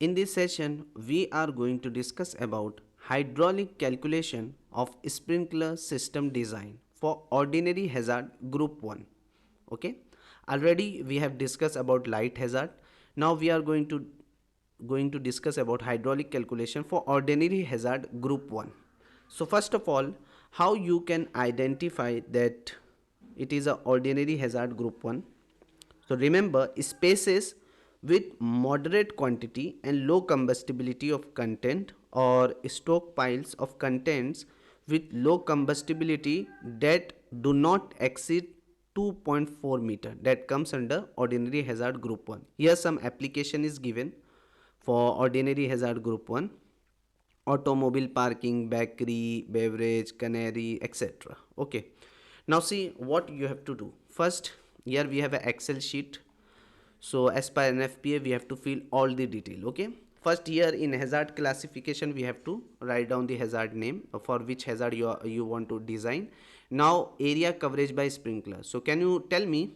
In this session, we are going to discuss about hydraulic calculation of sprinkler system design for ordinary hazard group 1. Okay, already we have discussed about light hazard. Now we are going to discuss about hydraulic calculation for ordinary hazard group 1. So first of all, how you can identify that it is a ordinary hazard group 1. So remember, spaces with moderate quantity and low combustibility of content, or stockpiles of contents with low combustibility that do not exceed 2.4 meter, that comes under ordinary hazard group 1. Here some application is given for ordinary hazard group 1: automobile parking, bakery, beverage, cannery, etc. Okay, now see what you have to do. First, here we have an Excel sheet. So as per NFPA, we have to fill all the detail. Okay, first here in hazard classification, we have to write down the hazard name for which hazard you want to design. Now area coverage by sprinkler. So can you tell me,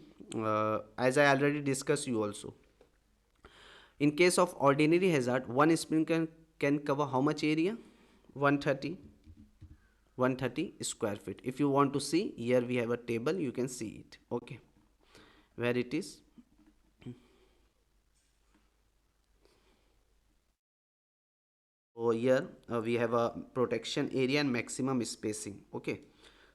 as I already discussed you also, in case of ordinary hazard, one sprinkler can cover how much area? 130 130 square feet. If you want to see, here we have a table, you can see it. Okay, where it is. So here we have a protection area and maximum spacing. Okay,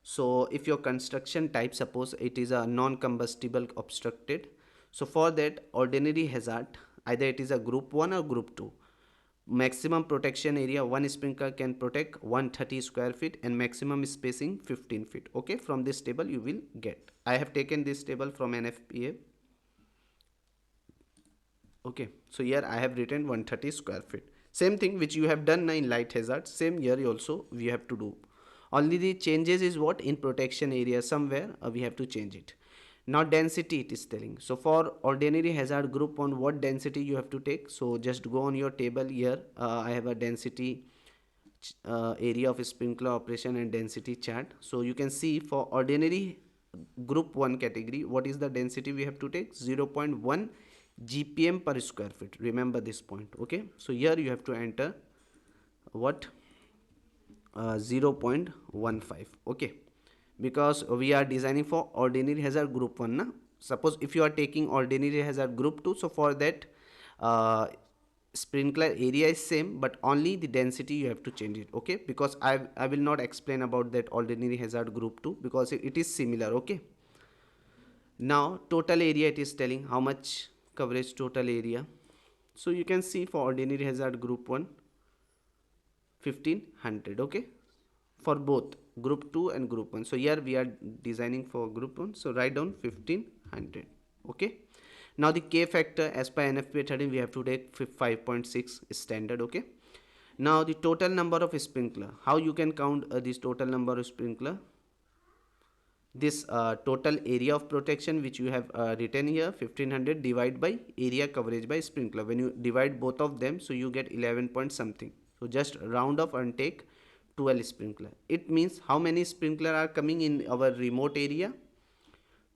so if your construction type, suppose it is a non-combustible obstructed, so for that ordinary hazard, either it is a group 1 or group 2, maximum protection area, one sprinkler can protect 130 square feet and maximum spacing 15 feet. Okay, from this table you will get, I have taken this table from NFPA. Okay, so here I have written 130 square feet. Same thing which you have done in light hazard, same here also we have to do. Only the changes is what in protection area somewhere we have to change it. Now density it is telling. So for ordinary hazard group, on what density you have to take. So just go on your table here. I have a density area of sprinkler operation and density chart. So you can see for ordinary group 1 category, what is the density we have to take? 0.1 GPM per square feet. Remember this point. Okay, so here you have to enter what 0.15. Okay, because we are designing for ordinary hazard group 1 na? Suppose if you are taking ordinary hazard group 2, so for that sprinkler area is same, but only the density you have to change it. Okay, because I will not explain about that ordinary hazard group 2 because it is similar. Okay, now total area it is telling how much coverage total area. So you can see for ordinary hazard group 1 1500. Okay, for both group 2 and group 1. So here we are designing for group 1, so write down 1500. Okay, now the K factor as per NFPA 13 we have to take 5.6 standard. Okay, now the total number of sprinkler, how you can count this total number of sprinkler? This total area of protection which you have written here 1500 divided by area coverage by sprinkler. When you divide both of them, so you get 11 point something. So just round off and take 12 sprinkler. It means how many sprinkler are coming in our remote area?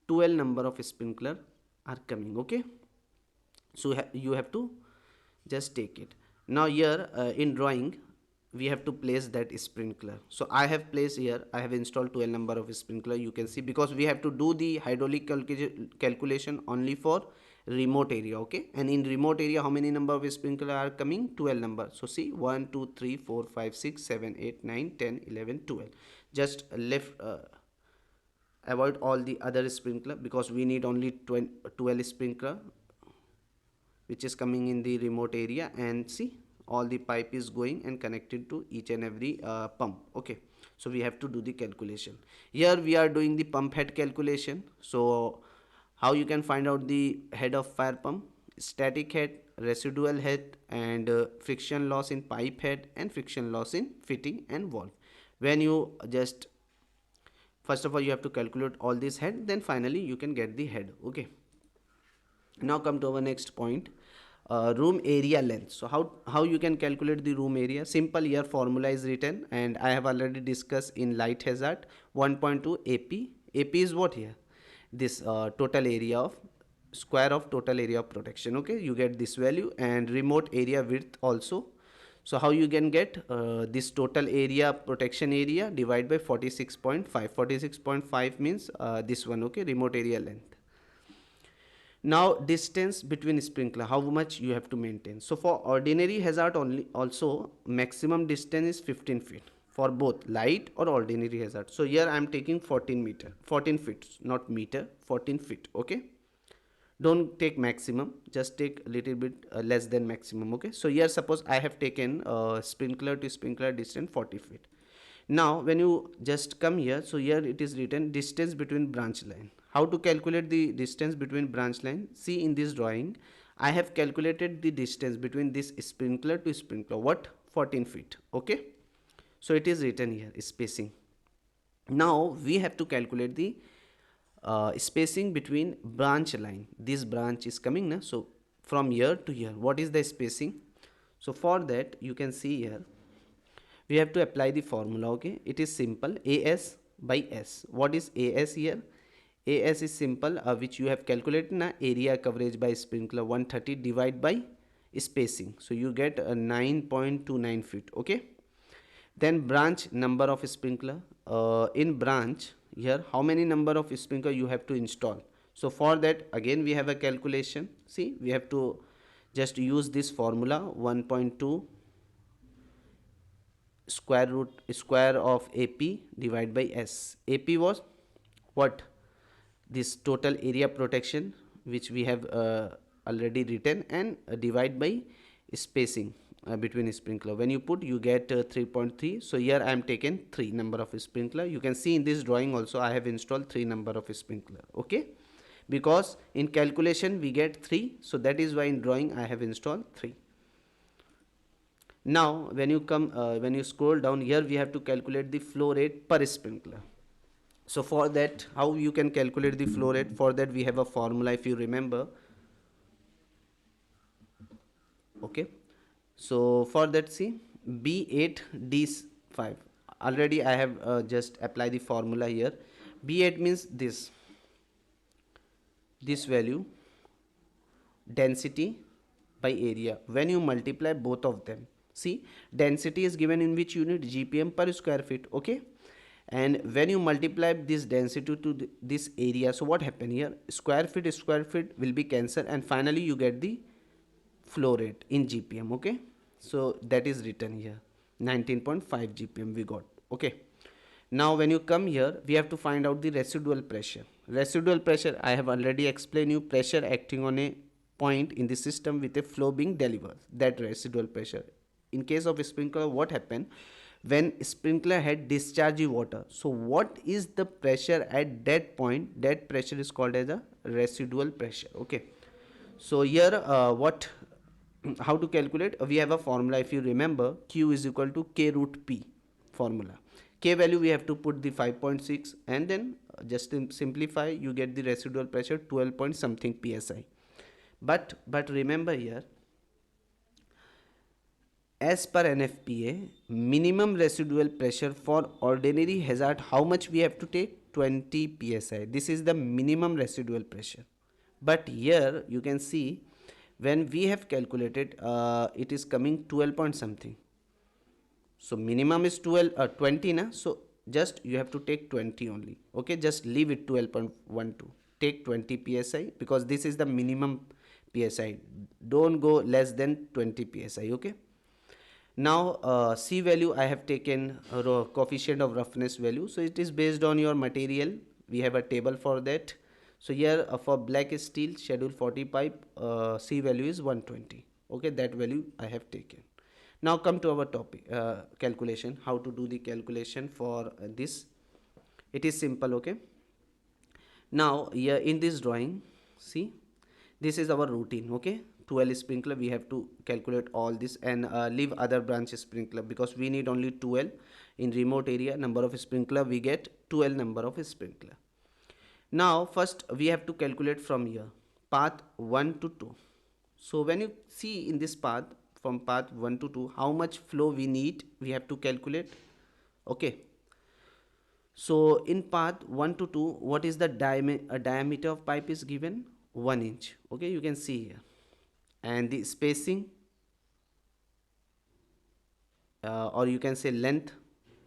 12 number of sprinkler are coming. Okay, so you have to just take it. Now here in drawing we have to place that sprinkler. So I have placed here, I have installed 12 number of sprinkler. You can see, because we have to do the hydraulic calculation only for remote area. Okay, and in remote area how many number of sprinkler are coming? 12 number. So see 1 2 3 4 5 6 7 8 9 10 11 12. Just left avoid all the other sprinkler because we need only 12 sprinkler which is coming in the remote area, and see all the pipe is going and connected to each and every pump. Okay, so we have to do the calculation. Here we are doing the pump head calculation. So how you can find out the head of fire pump? Static head, residual head, and friction loss in pipe head and friction loss in fitting and valve. When you just first of all you have to calculate all this head, then finally you can get the head. Okay, now come to our next point, room area length. So how you can calculate the room area? Simple, here formula is written and I have already discussed in light hazard 1.2 AP. AP is what here? This total area of square of total area of protection. Okay, you get this value, and remote area width also. So how you can get this total area protection area divided by 46.5. 46.5 means this one. Okay, remote area length. Now distance between sprinkler, how much you have to maintain. So for ordinary hazard only, also maximum distance is 15 feet for both light or ordinary hazard. So here I am taking 14 feet, not meter, 14 feet. Okay, don't take maximum, just take a little bit less than maximum. Okay, so here suppose I have taken sprinkler to sprinkler distance 40 feet. Now when you just come here, so here it is written distance between branch line. How to calculate the distance between branch line? See, in this drawing I have calculated the distance between this sprinkler to sprinkler, what, 14 feet. Okay, so it is written here spacing. Now we have to calculate the spacing between branch line. This branch is coming now, so from here to here, what is the spacing? So for that you can see here we have to apply the formula. Okay, it is simple, as by s. What is as here? As is simple, which you have calculated na, area coverage by sprinkler 130 divided by spacing, so you get 9.29 feet. Okay, then branch number of sprinkler, in branch here how many number of sprinkler you have to install. So for that again we have a calculation. See, we have to just use this formula, 1.2 square of AP divided by S. AP was what? This total area protection which we have already written, and divide by spacing between sprinkler. When you put, you get 3.3. so here I am taken 3 number of sprinkler. You can see in this drawing also I have installed 3 number of sprinkler. Okay, because in calculation we get 3, so that is why in drawing I have installed 3. Now when you come when you scroll down here, we have to calculate the flow rate per sprinkler. So for that, how you can calculate the flow rate? For that we have a formula, if you remember. Okay, so for that, see, B8 D5, already I have just applied the formula here. B8 means this value, density by area. When you multiply both of them, see, density is given in which unit? GPM per square feet. Okay, and when you multiply this density to this area, so what happen here? Square feet will be cancelled, and finally you get the flow rate in GPM. Okay, so that is written here, 19.5 GPM we got. Okay, now when you come here, we have to find out the residual pressure. Residual pressure, I have already explained you, pressure acting on a point in the system with a flow being delivered, that residual pressure. In case of a sprinkler, what happened? When sprinkler head discharge water, so what is the pressure at that point? That pressure is called as a residual pressure. Okay, so here what how to calculate? We have a formula, if you remember, Q is equal to K root P formula. K value we have to put the 5.6, and then just simplify, you get the residual pressure 12 point something psi. But remember here, as per NFPA, minimum residual pressure for ordinary hazard, how much we have to take? 20 psi. This is the minimum residual pressure. But here you can see, when we have calculated, it is coming 12 point something. So minimum is 20 na, so just you have to take 20 only. Okay, just leave it 12.12, take 20 psi, because this is the minimum psi. Don't go less than 20 psi. Okay, now C value I have taken coefficient of roughness value, so it is based on your material. We have a table for that. So here for black steel schedule 40 pipe, C value is 120. Okay, that value I have taken. Now come to our topic, calculation. How to do the calculation for this? It is simple. Okay, now here in this drawing, see, this is our routine. Okay, 12 sprinkler, we have to calculate all this, and leave other branch sprinkler, because we need only 12. In remote area, number of sprinkler we get 12 number of sprinkler. Now first we have to calculate from here, path 1 to 2. So when you see in this path, from path 1 to 2, how much flow we need, we have to calculate. Okay, so in path 1 to 2, what is the diameter of pipe is given? 1 inch. Okay, you can see here. And the spacing, or you can say length,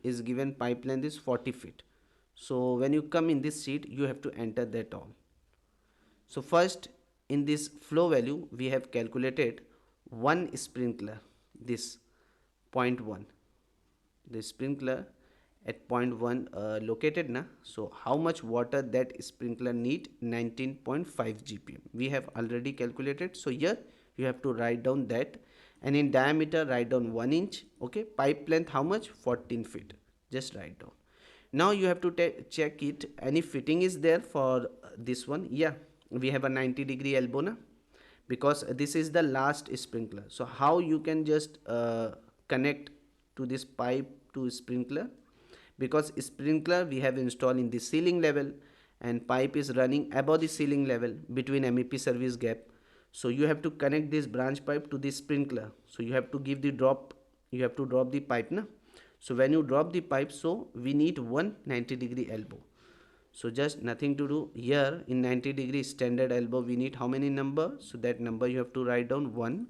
is given, pipe length is 40 feet. So when you come in this sheet, you have to enter that all. So first, in this flow value, we have calculated one sprinkler, this 0.1, the sprinkler at 0.1 located na. So how much water that sprinkler need? 19.5 gpm we have already calculated. So here you have to write down that, and in diameter write down 1 inch. Okay, pipe length how much? 14 feet, just write down. Now you have to check it, any fitting is there for this one. Yeah, we have a 90-degree elbow na, because this is the last sprinkler. So how you can just connect to this pipe to sprinkler, because sprinkler we have installed in the ceiling level and pipe is running above the ceiling level between MEP service gap. So you have to connect this branch pipe to the sprinkler. So you have to give the drop, you have to drop the pipe na. So when you drop the pipe, so we need one 90-degree elbow. So just nothing to do here. In 90-degree standard elbow we need how many number? So that number you have to write down 1.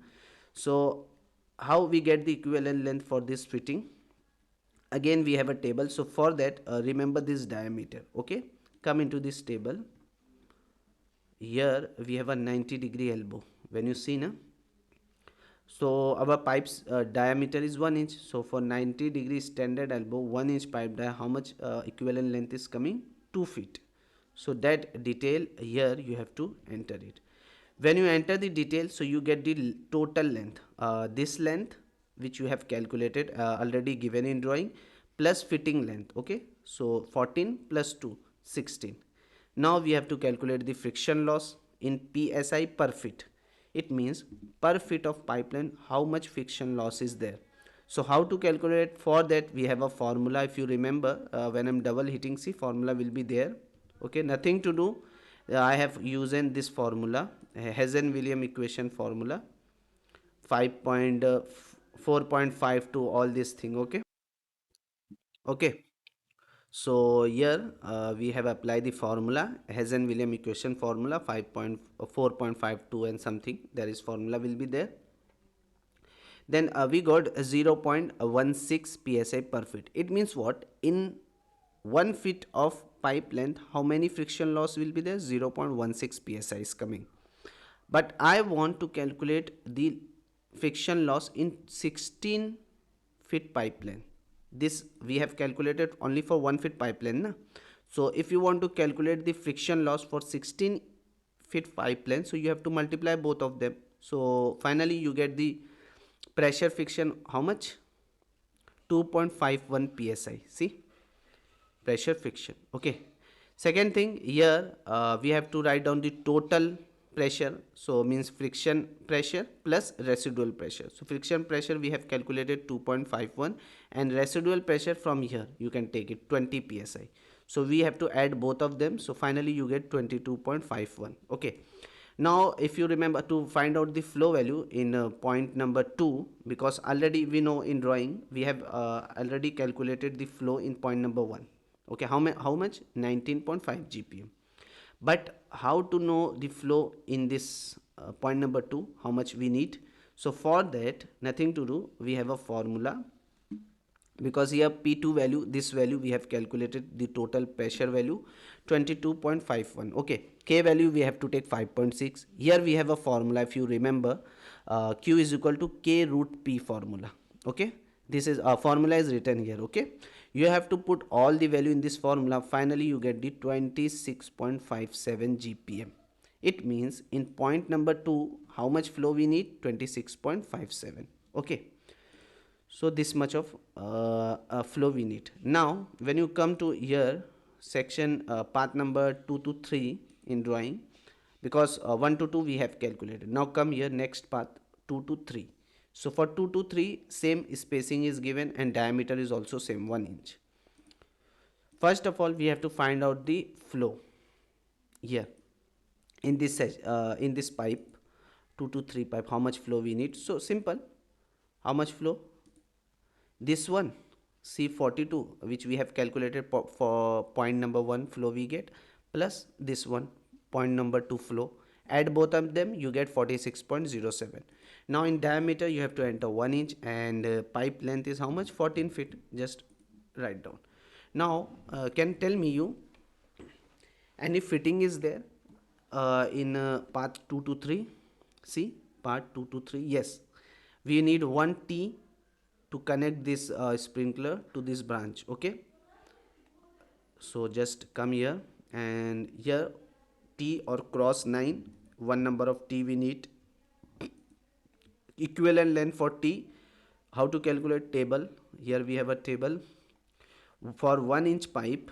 So how we get the equivalent length for this fitting? Again we have a table. So for that, remember this diameter. Okay, come into this table. Here we have a 90-degree elbow. When you see na, so our pipe's diameter is 1 inch. So for 90-degree standard elbow, 1 inch pipe dia, how much equivalent length is coming? 2 feet. So that detail here you have to enter it. When you enter the detail, so you get the total length. This length which you have calculated, already given in drawing, plus fitting length. Okay, so 14 plus 2, 16. Now we have to calculate the friction loss in psi per feet. It means per feet of pipeline how much friction loss is there. So how to calculate? For that we have a formula. If you remember, when I'm double hitting, see, formula will be there. Okay, nothing to do. I have used this formula, Hazen-Williams equation formula, 4.5 to all this thing. Okay, okay. So here we have applied the formula, Hazen-Williams equation formula, 5.4.52 and something, there is formula will be there. Then we got 0.16 psi per feet. It means what? In 1 feet of pipe length, how many friction loss will be there? 0.16 psi is coming. But I want to calculate the friction loss in 16 feet pipe length. This we have calculated only for 1 feet pipe length na? So if you want to calculate the friction loss for 16 feet pipe length, so you have to multiply both of them. So finally you get the pressure friction how much? 2.51 psi. See, pressure friction. Okay, second thing here, we have to write down the total pressure. So means friction pressure plus residual pressure. So friction pressure we have calculated 2.51, and residual pressure from here you can take it 20 psi. So we have to add both of them. So finally you get 22.51. Okay, now if you remember, to find out the flow value in point number 2, because already we know in drawing we have already calculated the flow in point number 1. Okay, how much? 19.5 gpm. But how to know the flow in this point number 2, how much we need? So for that, nothing to do, we have a formula, because here P2 value, this value we have calculated the total pressure value 22.51. okay, K value we have to take 5.6. Here we have a formula, if you remember, Q is equal to K root P formula. Okay, this is a formula is written here. Okay, you have to put all the value in this formula. Finally you get the 26.57 gpm. It means in point number 2 how much flow we need? 26.57. okay, so this much of flow we need. Now when you come to here section, path number 2 to 3 in drawing, because 1 to 2 we have calculated. Now come here, next path 2 to 3. So for 2 to 3 same spacing is given and diameter is also same, 1 inch. First of all we have to find out the flow here in this pipe 2 to 3 pipe, how much flow we need. So simple, how much flow? This one C42 which we have calculated for point number 1 flow we get, plus this one point number 2 flow, add both of them, you get 46.07. Now in diameter you have to enter 1 inch, and pipe length is how much? 14 feet. Just write down. Now can tell me you any fitting is there in part 2 to 3? See, part 2 to 3, yes, we need one T to connect this sprinkler to this branch. Okay, so just come here, and here T or cross 9, one number of T we need. Equivalent length for T, how to calculate? Table. Here we have a table. For 1 inch pipe,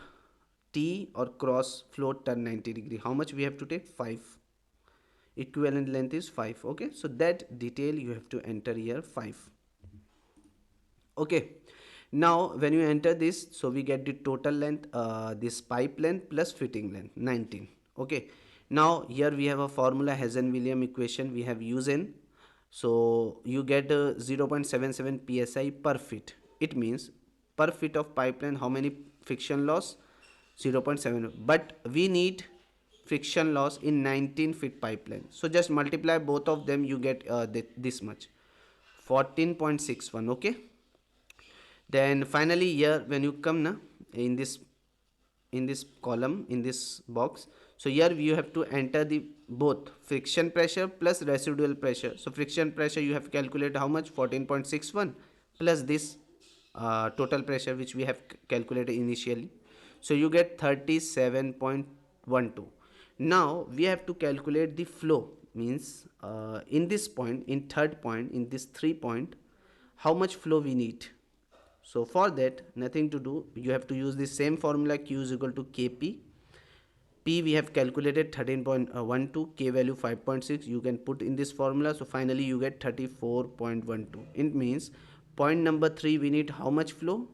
T or cross float turn 90 degree, how much we have to take? 5. Equivalent length is 5. Okay, so that detail you have to enter here, 5. Okay, now when you enter this, so we get the total length, this pipe length plus fitting length, 19. Okay, now here we have a formula, Hazen-Williams equation we have used in. So you get 0.77 psi per feet. It means per feet of pipeline, how many friction loss? 0.7. But we need friction loss in 19 feet pipeline, so just multiply both of them, you get this much, 14.61. Okay, then finally here when you come now in this column, in this box, so here you have to enter the both friction pressure plus residual pressure. So friction pressure you have to calculate how much? 14.61 plus this total pressure which we have calculated initially, so you get 37.12. Now we have to calculate the flow, means in this point, in third point, in this 3 point, how much flow we need. So for that, nothing to do, you have to use the same formula, Q is equal to Kp. P we have calculated 13.12, K value 5.6, you can put in this formula, so finally you get 34.12. It means point number 3 we need how much flow?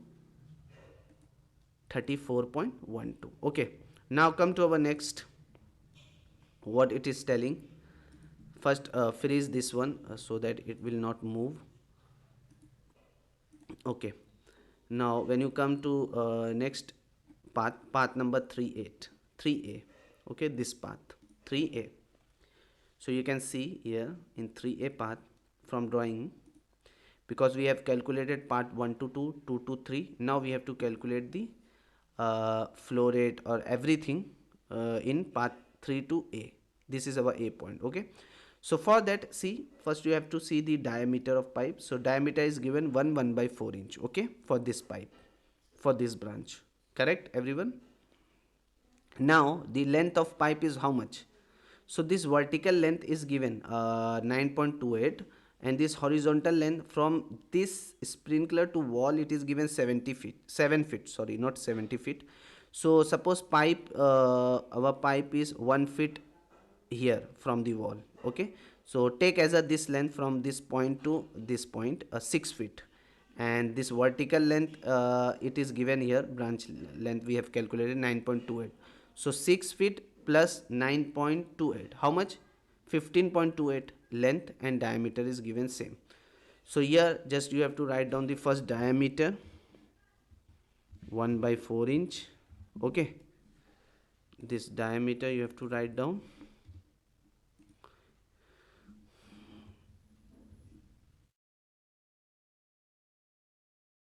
34.12. Okay, now come to our next, what it is telling. First freeze this one so that it will not move. Okay, now when you come to next path number 3A. Okay, this path 3A, so you can see here in 3A path from drawing, because we have calculated part 1 to 2, 2 to 3, now we have to calculate the flow rate or everything in path 3 to A. This is our A point. Okay, so for that, see, first you have to see the diameter of pipe. So diameter is given 1/4 inch. Okay, for this pipe, for this branch, correct everyone? Now the length of pipe is how much? So this vertical length is given 9.28, and this horizontal length from this sprinkler to wall, it is given 70 feet, 7 feet, sorry, not 70 feet. So suppose pipe, our pipe is 1 feet here from the wall. Okay, so take as a this length from this point to this point, 6 feet, and this vertical length it is given here, branch length we have calculated 9.28. So 6 feet plus 9.28, how much? 15.28 length, and diameter is given same. So here just you have to write down the first diameter, 1/4 inch. Okay, this diameter you have to write down.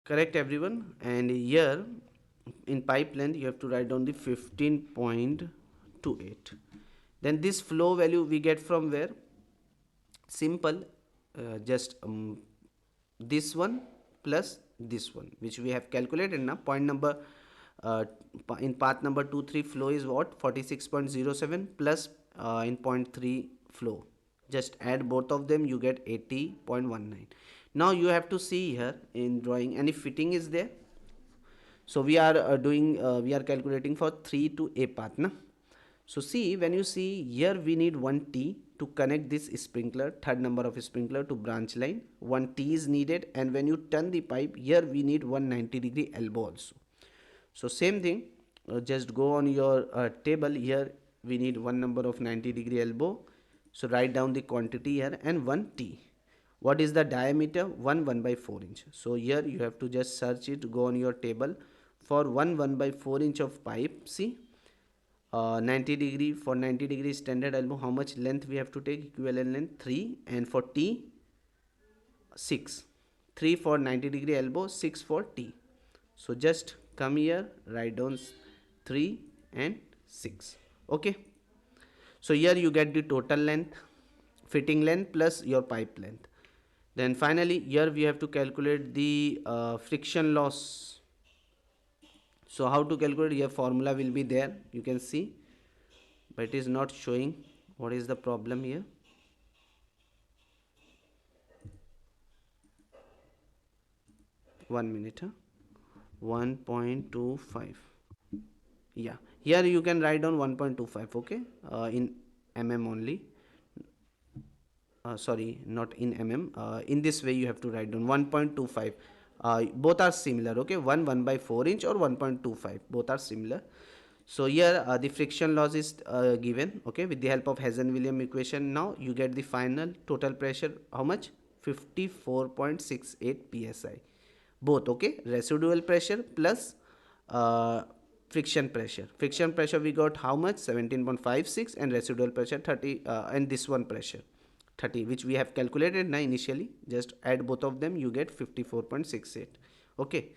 Correct everyone? And here in pipe length you have to write down the 15.28. Then this flow value we get from where? Simple, just this one plus this one, which we have calculated now. Point number in path number 2 3 flow is what? 46.07 plus in point 3 flow, just add both of them, you get 80.19. Now you have to see here in drawing any fitting is there. So we are we are calculating for 3 to A path na. So see, when you see here, we need one T to connect this sprinkler, third number of sprinkler, to branch line. One T is needed, and when you turn the pipe, here we need 190-degree elbow also. So same thing, just go on your table. Here we need one number of 90-degree elbow. So write down the quantity here, and one T. What is the diameter? 1/4 inch. So here you have to just search it, go on your table for 1/4 inch of pipe. See, 90 degree, for 90 degree standard elbow, how much length we have to take? Equivalent length 3, and for T 6. 3 for 90 degree elbow, 6 for T. So just come here, write down 3 and 6. Okay. So here you get the total length, fitting length plus your pipe length. Then finally here we have to calculate the friction loss. So how to calculate? Here formula will be there, you can see, but it is not showing. What is the problem here? One minute. 1.25. Yeah, here you can write down 1.25. Okay, in mm only. Sorry, not in mm. In this way you have to write down 1.25. Both are similar. Okay, 1/4 inch or 1.25, both are similar. So here the friction loss is given. Okay, with the help of Hazen-Williams equation. Now you get the final total pressure. How much? 54.68 psi. Both. Okay, residual pressure plus uh, friction pressure. Friction pressure we got how much? 17.56, and residual pressure 30, and this one pressure 30, which we have calculated now initially. Just add both of them, you get 54.68. Okay,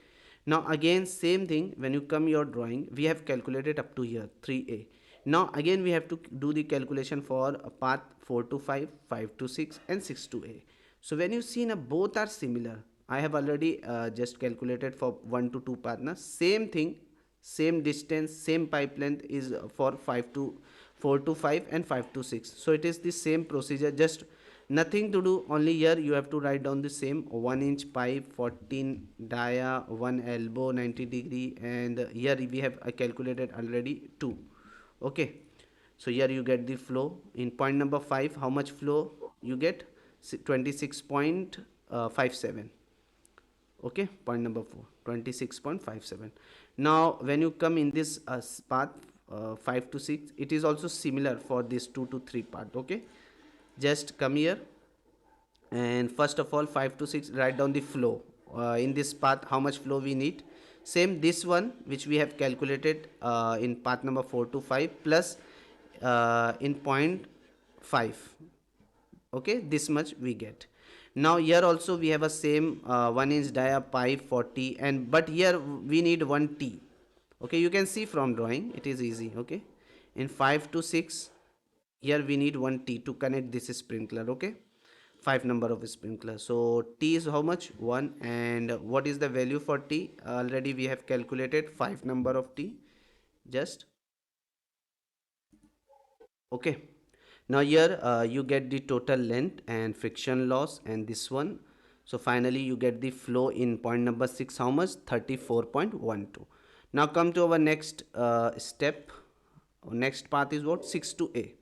now again same thing, when you come your drawing, we have calculated up to here 3a. Now again we have to do the calculation for a path 4 to 5, 5 to 6, and 6 to a. So when you see now both are similar, I have already just calculated for 1 to 2 path. Now same thing, same distance, same pipe length is for 5 to 4 to 5 and 5 to 6. So it is the same procedure, just nothing to do, only here you have to write down the same 1 inch pipe, 14 dia, 1 elbow 90 degree, and here we have calculated already 2. Okay, so here you get the flow in point number 5. How much flow you get? 26.57. Okay, point number 4, 26.57. Now when you come in this path 5 to 6, it is also similar for this 2 to 3 part. Okay, just come here, and first of all 5 to 6 write down the flow. In this path how much flow we need? Same this one which we have calculated in path number 4 to 5 plus in point 5. Okay, this much we get. Now here also we have a same 1 inch dia pipe 40, and but here we need 1 T. Okay, you can see from drawing, it is easy. Okay, in 5 to 6 here we need 1 T to connect this sprinkler. Okay, 5 number of sprinkler. So T is how much? 1. And what is the value for T? Already we have calculated 5 number of T. Just okay. Now here you get the total length and friction loss and this one. So finally you get the flow in point number 6. How much? 34.12. Now come to our next step. Next path is what? 6 to A.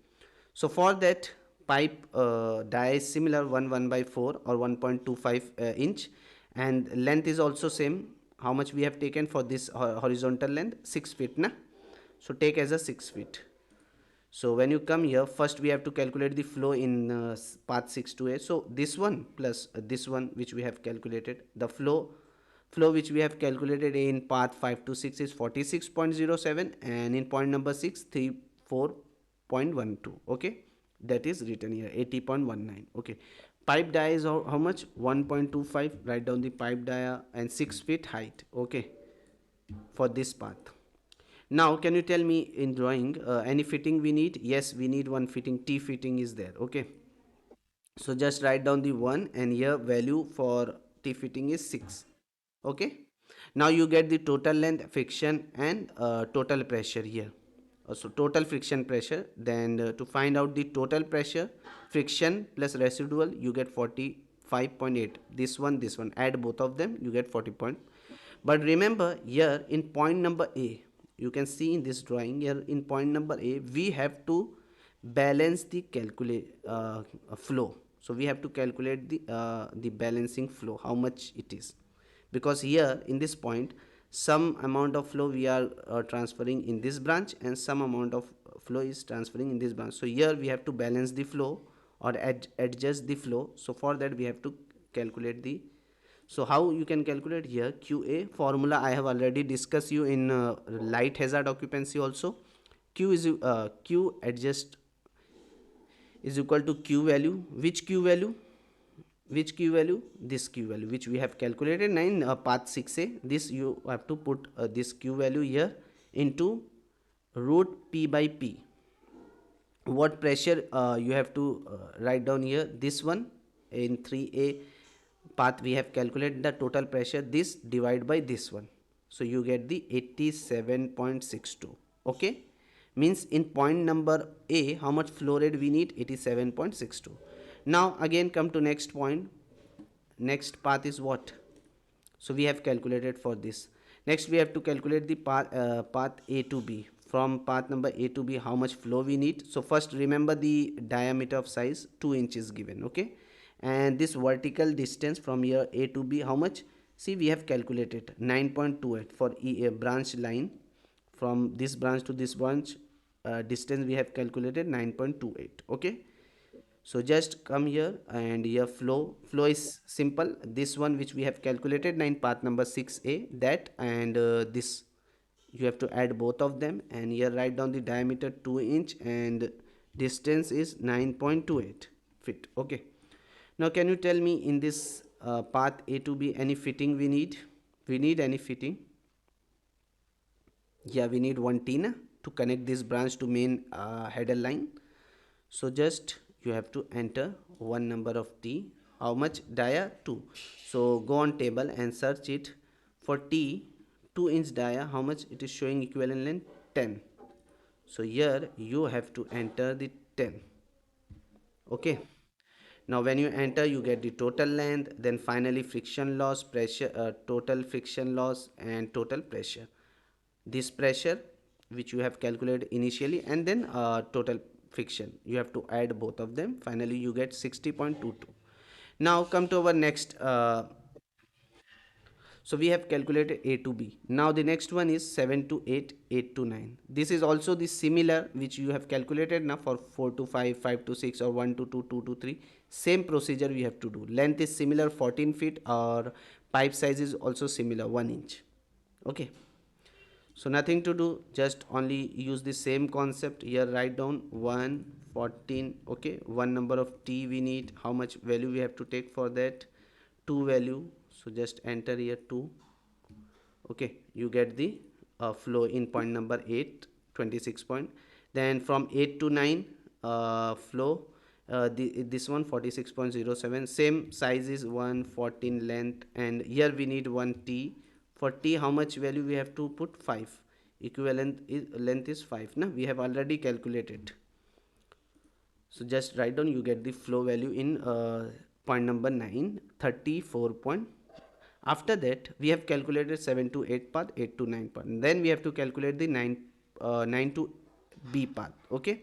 So for that pipe dia is similar, 1/4 or 1.25 inch, and length is also same. How much we have taken for this horizontal length? 6 feet na. So take as a 6 feet. So when you come here, first we have to calculate the flow in path 6 to A. So this one plus this one which we have calculated, the flow which we have calculated in path 5 to 6 is 46.07, and in point number 6 34.12. Okay, that is written here 80.19. Okay, pipe dia is how much? 1.25. Write down the pipe dia, and 6 feet height. Okay, for this path. Now can you tell me in drawing any fitting we need? Yes, we need one fitting. T fitting is there. Okay, so just write down the 1, and here value for T fitting is 6. Okay, now you get the total length, friction, and total pressure here. So total friction pressure. Then to find out the total pressure, friction plus residual, you get 45.8. This one add both of them, you get 40 point. But remember here in point number A, you can see in this drawing here in point number A, we have to balance the flow. So we have to calculate the balancing flow, how much it is, because here in this point some amount of flow we are transferring in this branch, and some amount of flow is transferring in this branch. So here we have to balance the flow or adjust the flow. So for that we have to calculate the. So how you can calculate here? QA formula I have already discussed you in light hazard occupancy also. q adjust is equal to q value. Which q value? Which q value? This q value which we have calculated 9 path 6a. This you have to put this q value here into root p by p. What pressure you have to write down here? This one in 3a path we have calculated the total pressure, this divide by this one, so you get the 87.62. okay, means in point number a how much flow rate we need? 87.62. now again come to next point. Next path is what? So we have calculated for this. Next we have to calculate the path a to b. From path number a to b how much flow we need? So first remember the diameter of size 2 inches given. okay, and this vertical distance from here a to b how much? See, we have calculated 9.28 for a branch line. From this branch to this branch distance we have calculated 9.28. okay, so just come here and here flow is simple. This one which we have calculated 9 path number 6a, that and this you have to add both of them, and here write down the diameter 2 inch and distance is 9.28 feet. okay, now can you tell me in this path a to b any fitting we need? We need any fitting? Yeah, we need one T na, to connect this branch to main header line. So just you have to enter one number of T. How much? Dia 2. So go on table and search it for T 2 inch dia. How much it is showing equivalent length? 10. So here you have to enter the 10. okay, now when you enter you get the total length, then finally friction loss, pressure, total friction loss and total pressure. This pressure which you have calculated initially, and then total friction you have to add both of them, finally you get 60.22. now come to our next so we have calculated a to b. now the next one is 7 to 8, 8 to 9. This is also the similar which you have calculated now for 4 to 5, 5 to 6 or 1 to 2, 2 to 3. Same procedure we have to do. Length is similar 14 feet, or pipe size is also similar 1 inch. okay, so nothing to do, just only use the same concept here. Write down 1 14. okay, one number of T we need. How much value we have to take for that? 2 value. So just enter here 2. okay, you get the flow in point number 8, 26 point. Then from 8 to 9 flow this one 46.07. same size is 114 length, and here we need 1 T. for T how much value we have to put? 5. Equivalent is length is 5 na, we have already calculated. So just write down, you get the flow value in point number 9, 34 point. After that we have calculated 7 to 8 path, 8 to 9 path, then we have to calculate the 9 to B path. okay,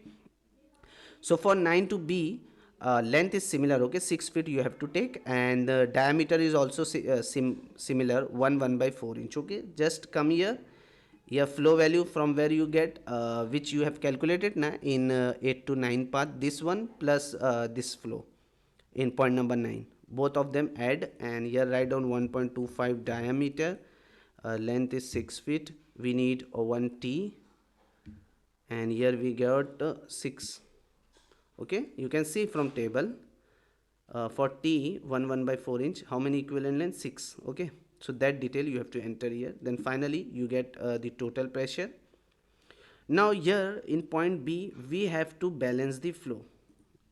so for 9 to B length is similar. okay, 6 feet you have to take, and the diameter is also similar 1 by 4 inch. okay, just come here. Here flow value from where you get which you have calculated na in 8 to 9 path, this one plus this flow in point number 9, both of them add, and here write down 1.25 diameter, length is 6 feet, we need 1 T, and here we got 6. okay, you can see from table for T 1 by 4 inch how many equivalent length? 6. okay, so that detail you have to enter here. Then finally you get the total pressure. Now here in point B we have to balance the flow,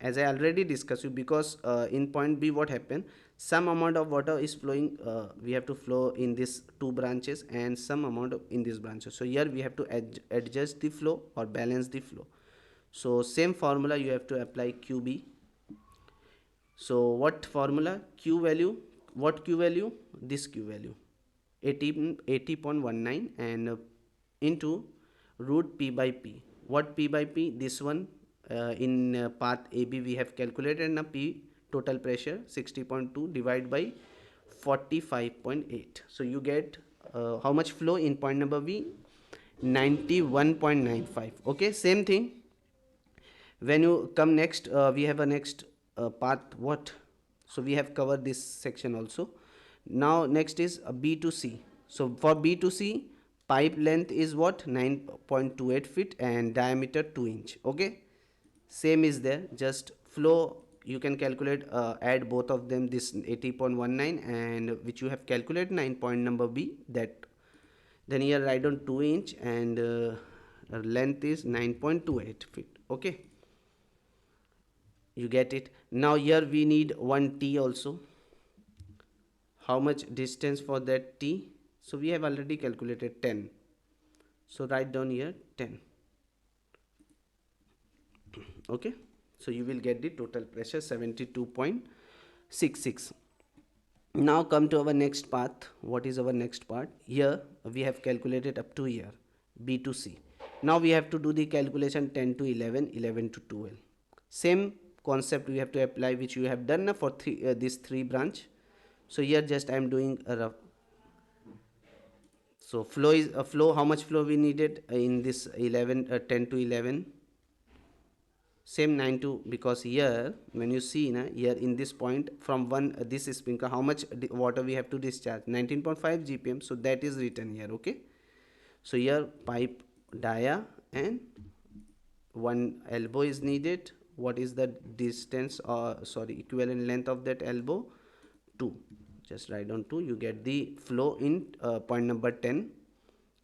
as I already discussed you, because in point B what happened, some amount of water is flowing, we have to flow in these two branches, and some amount in these branches. So here we have to adjust the flow or balance the flow. So same formula you have to apply QB. So what formula? Q value, what Q value? This Q value 80.19 and into root P by P. What P by P? This one in path AB we have calculated na P total pressure 60.2 divided by 45.8. So you get how much flow in point number B? 91.95. okay, same thing. When you come next we have a next path. what? So we have covered this section also. Now next is B to C. So for B to C pipe length is what, 9.28 feet and diameter 2 inch. Okay, same is there. Just flow you can calculate, add both of them, this 80.19 and which you have calculated 9 point number B, that then here write on 2 inch and length is 9.28 feet. Okay, you get it. Now here we need one T also. How much distance for that T? So we have already calculated 10, so write down here 10. Okay, so you will get the total pressure 72.66. Now come to our next path. What is our next part? Here we have calculated up to here, B to C. Now we have to do the calculation 10 to 11, 11 to 12. Same concept we have to apply which you have done for this three branch. So here just I am doing a rough. So flow is a flow. How much flow we needed in this 11, 10 to 11? Same 9 to, because here when you see na, here in this point from one this sprinkler, how much water we have to discharge? 19.5 gpm. So that is written here. Okay, so here pipe dia and one elbow is needed. What is the distance, or sorry, equivalent length of that elbow? 2. Just write down 2. You get the flow in point number 10.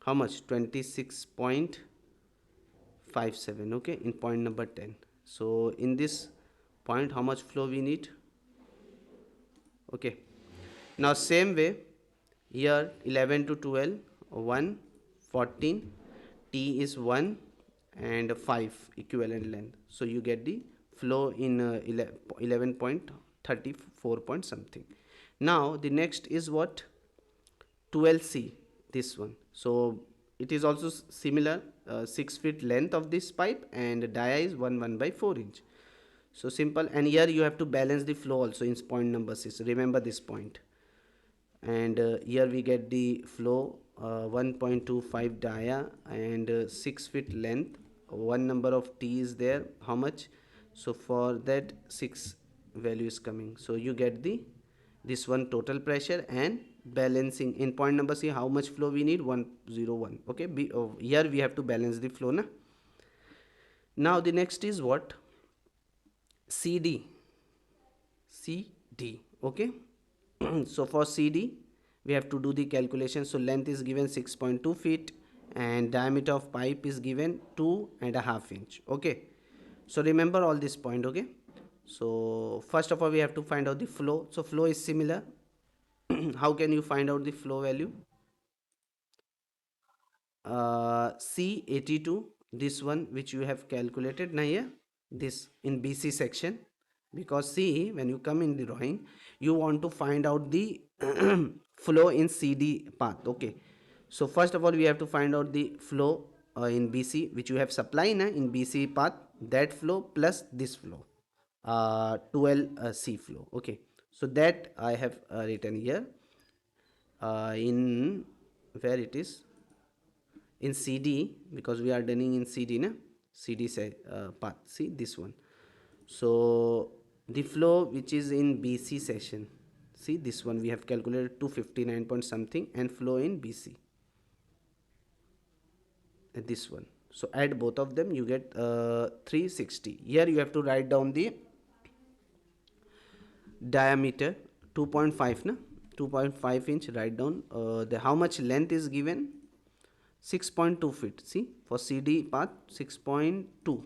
How much? 26.57. Okay, in point number 10. So in this point how much flow we need? Okay, now same way here 11 to 12, 1, 14, T is 1 and 5 equivalent length. So you get the flow in 11.34 point something. Now the next is what? 12C, this one. So it is also similar, 6 feet length of this pipe and dia is 1 by 4 inch. So simple, and here you have to balance the flow also in point number 6. Remember this point. And here we get the flow 1.25 dia and 6 feet length. One number of T is there. How much? So for that 6 value is coming. So you get the this one total pressure and balancing in point number C. How much flow we need? 101. Okay, here we have to balance the flow na. Now the next is what? CD. Okay. So for CD we have to do the calculation. So length is given 6.2 feet and diameter of pipe is given 2.5 inch. Okay, so remember all this point. Okay, so first of all we have to find out the flow. So flow is similar. How can you find out the flow value? C82, this one which you have calculated now here, this in BC section, because see when you come in the drawing you want to find out the flow in CD path. Okay, so first of all we have to find out the flow in BC which you have supplied in BC path, that flow plus this flow 12C flow. Okay, so that I have written here in where it is in CD, because we are doing in CD na, CD say path. See this one. So the flow which is in BC section, see this one we have calculated 259 point something, and flow in BC this one. So add both of them you get 360. Here you have to write down the diameter 2.5 na, 2.5 inch. Write down the how much length is given, 6.2 feet. See for CD path 6.2.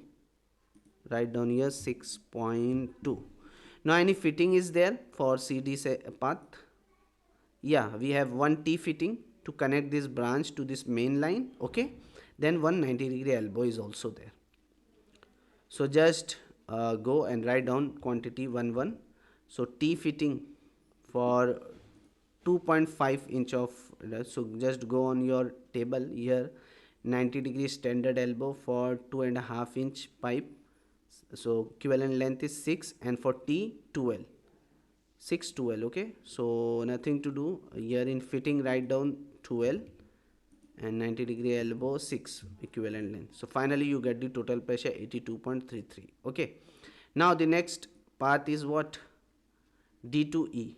Write down here 6.2. Now any fitting is there for CD path? Yeah, we have one T fitting to connect this branch to this main line. Okay, then 190-degree elbow is also there. So just go and write down quantity 1 So T fitting for 2.5 inch of, so just go on your table here, 90-degree standard elbow for 2.5 inch pipe. So equivalent length is 6, and for T 12, 6 12. Okay, so nothing to do here in fitting, write down 12 and 90-degree elbow 6 equivalent length. So finally you get the total pressure 82.33. Okay, now the next path is what? D to E.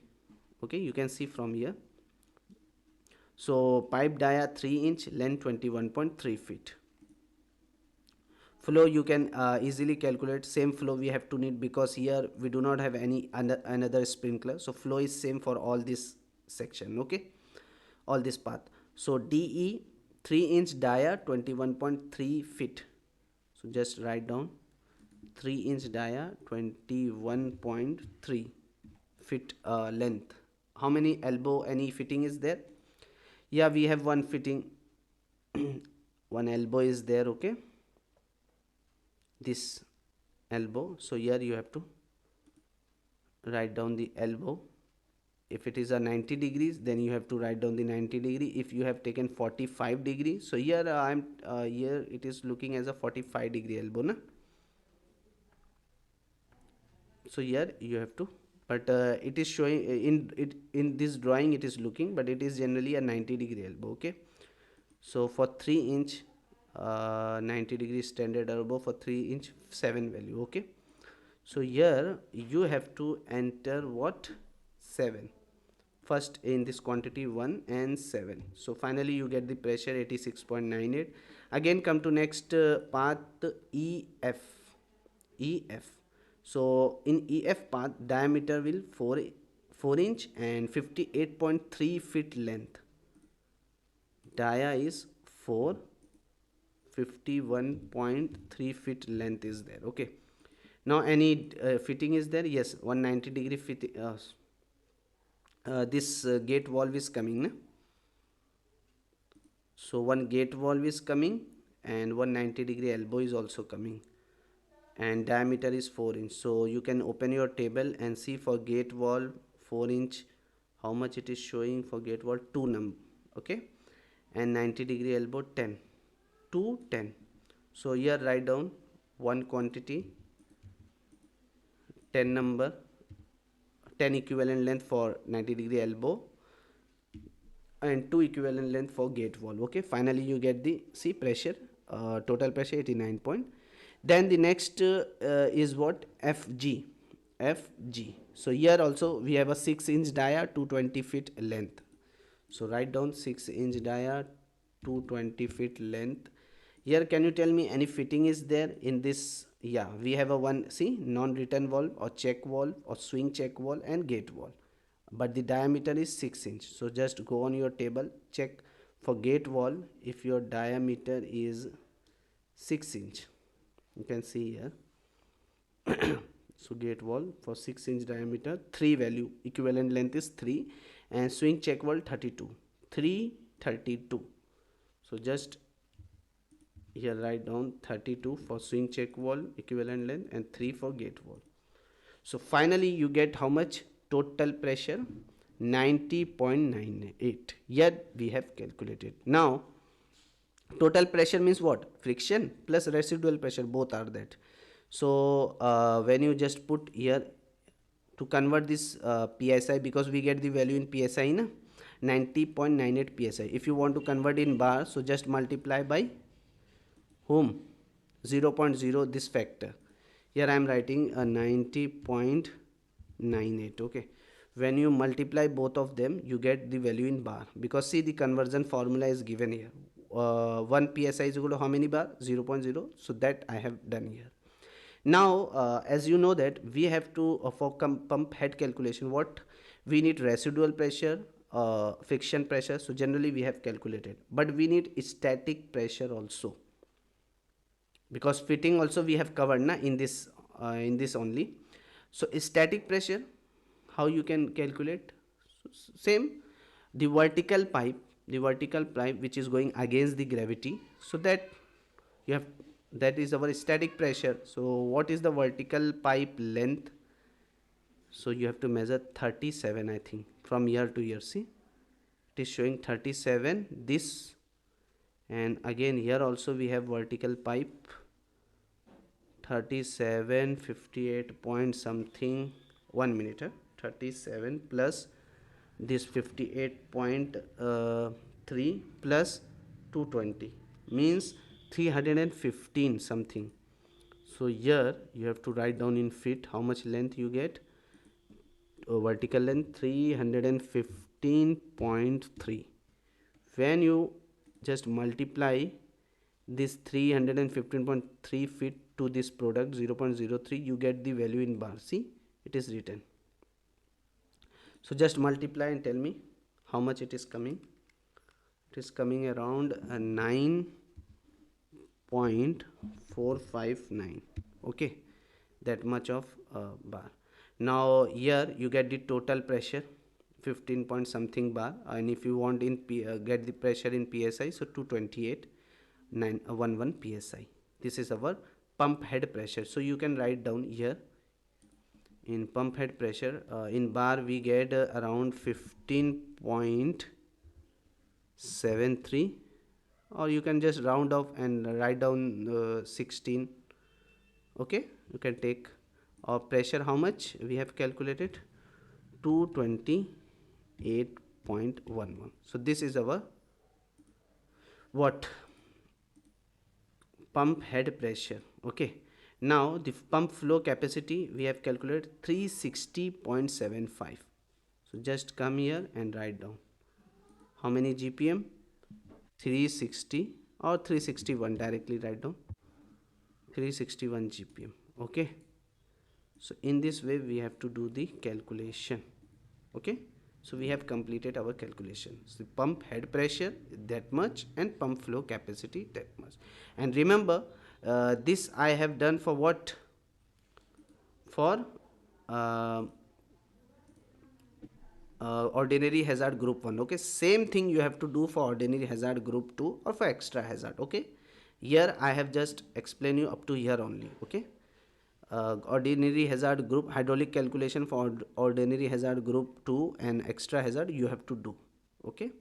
Okay, you can see from here. So pipe dia 3 inch, length 21.3 feet. Flow you can easily calculate. Same flow we have to need, because here we do not have any another sprinkler, so flow is same for all this section. Okay, all this path. So DE 3 inch dia 21.3 feet. So just write down 3 inch dia 21.3 feet length. How many elbow, any fitting is there? Yeah, we have one fitting. One elbow is there. Okay, this elbow. So here you have to write down the elbow. If it is a 90 degrees, then you have to write down the 90 degree. If you have taken 45 degrees, so here I'm here it is looking as a 45 degree elbow, na? So here you have to, but it is showing in this drawing it is looking, but it is generally a 90 degree elbow. Okay, so for 3 inch 90 degree standard elbow for 3 inch 7 value. Okay, so here you have to enter what? 7 first in this quantity, 1 and 7. So finally you get the pressure 86.98. Again come to next path, EF. So in EF path, diameter will 4 inch and 58.3 feet length. Dia is 4, 51.3 feet length is there. Okay, now any fitting is there? Yes, 190 degree fitting. This gate valve is coming, na? So one gate valve is coming and 190 degree elbow is also coming, and diameter is 4 inch. So you can open your table and see for gate valve 4 inch how much it is showing. For gate valve 2 num. Okay, and 90 degree elbow 10 to 10. So here write down one quantity 10 number, 10 equivalent length for 90 degree elbow and 2 equivalent length for gate valve. Okay, finally you get the see pressure, total pressure 89 point. Then the next is what? FG. So here also we have a 6 inch dia 220 feet length. So write down 6 inch dia 220 feet length. Here can you tell me any fitting is there in this? Yeah, we have a one, see, non-return valve or check valve or swing check valve and gate valve, but the diameter is 6 inch. So just go on your table, check for gate valve. If your diameter is 6 inch, you can see here. So gate valve for 6 inch diameter, 3 value, equivalent length is 3, and swing check valve 32, 332. So just here write down 32 for swing check valve equivalent length and 3 for gate valve. So finally you get how much? Total pressure 90.98. Yet we have calculated. Now total pressure means what? Friction plus residual pressure, both are that. So when you just put here to convert this psi, because we get the value in psi, na, 90.98 psi. If you want to convert in bar, so just multiply by whom? 0.0 this factor. Here I am writing a 90.98. Okay, when you multiply both of them you get the value in bar, because see the conversion formula is given here. 1 psi is equal to how many bar? 0.0. So that I have done here. Now as you know that we have to for pump head calculation, what we need? Residual pressure, friction pressure. So generally we have calculated, but we need static pressure also, because fitting also we have covered, na, in this only. So static pressure, how you can calculate? Same, the vertical pipe which is going against the gravity, so that you have, that is our static pressure. So what is the vertical pipe length? So you have to measure 37, I think, from here to here. See, it is showing 37 this, and again here also we have vertical pipe 37, 58 point something. 1 minute. 37 plus this 58.3 plus 220 means 315 something. So here you have to write down in feet how much length you get. Vertical length 315.3. when you just multiply this 315.3 feet to this product 0.03, you get the value in bar. See, it is written. So just multiply and tell me how much it is coming. It is coming around 9.459. okay, that much of bar. Now here you get the total pressure 15 point something bar, and if you want in get the pressure in psi, so 228.911 psi. This is our pump head pressure. So you can write down here in pump head pressure in bar we get around 15.73, or you can just round off and write down 16. Okay, you can take pressure. How much we have calculated? 228.11. so this is our what pump head pressure. Okay, now the pump flow capacity we have calculated 360.75. so just come here and write down how many GPM. 360 or 361, directly write down 361 GPM. okay, so in this way we have to do the calculation. Okay, so we have completed our calculation. So pump head pressure that much and pump flow capacity that much. And remember, this I have done for what? For ordinary hazard group 1. okay, same thing you have to do for ordinary hazard group 2 or for extra hazard. okay, here I have just explained you up to here only. okay, ordinary hazard group hydraulic calculation for ordinary hazard group 2 and extra hazard you have to do. okay,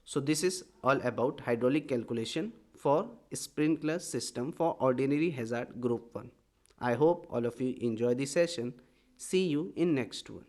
so this is all about hydraulic calculation for sprinkler system for ordinary hazard group 1. I hope all of you enjoy the session. See you in next one.